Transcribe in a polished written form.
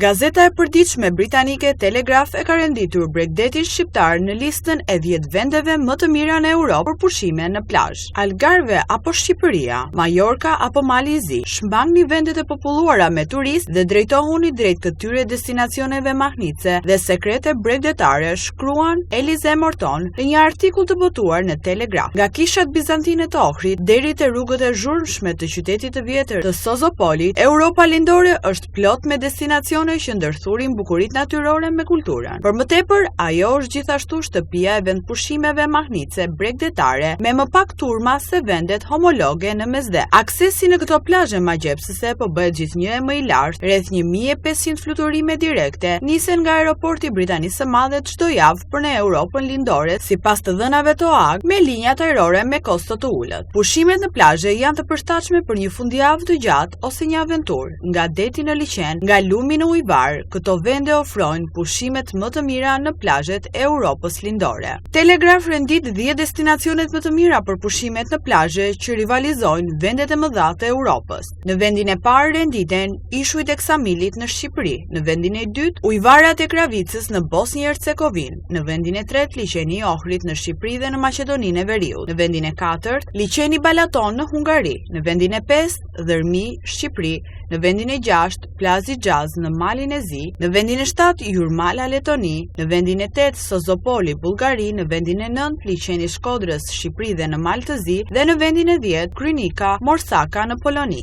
Gazeta e përditshme britanike Telegraph e ka renditur Bregdetin shqiptar në listën e 10 vendeve më të mira në Europë për pushime në plazh. Algarve apo Shqipëria, Majorka apo Mali i Zi, shmbangni vendet e populluara me turistë dhe drejtohuni drejt këtyre destinacioneve mahnitse dhe sekrete bregdetare, shkruan Elize Morton në një artikull të botuar në Telegraph. Nga kishat bizantine të Ohrit deri te rrugët e zhurmshme të qytetit të vjetër të Sozopolit, Europa lindore është plot me destinacione që ndërthurin bukuritë natyrore me kulturën. Për më tepër, ajo është gjithashtu shtëpia e vendpushimeve mahnitse bregdetare me më pak turma se vendet homologe në mesdhe. Aksesi në këto plazhe magjepsëse po bëhet gjithnjë e më i lartë, rreth 1500 fluturime direkte nisen nga aeroporti i Britanisë së Madhe çdo javë për në Europën lindore, sipas të dhënave të OAG, me linja ajrore me kosto të ulët. Pushimet në plazhe janë të përshtatshme për një fundjavë të gjatë ose një aventurë, nga deti në liqen, nga lumi në ujvar, këto vende ofrojnë pushimet më të mira në plazhet e Europës lindore. Telegraph rendit 10 destinacionet më të mira për pushimet në plazhe që rivalizojnë vendet e mëdha të Europës. Në vendin e parë renditen ishujt e Ksamilit në Shqipëri, në vendin e dytë ujvarat e Kravicës në Bosnjë Hercegovinë, në vendin e tretë liqeni i Ohrit në Shqipëri dhe në Maqedoninë e Veriut, në vendin e katërt liqeni Balaton në Hungari, në vendin e pestë Dhërmi Shqipëri, në vendin e 6 plazi Xhaz në Malin e Zi, në vendin e 7 Jurmala Letoni, në vendin e 8 Sozopoli Bullgari, në vendin e 9 liqeni Shkodrës Shqipëri dhe në Mal të Zi dhe në vendin e 10 Krynika Morsaka në Poloni.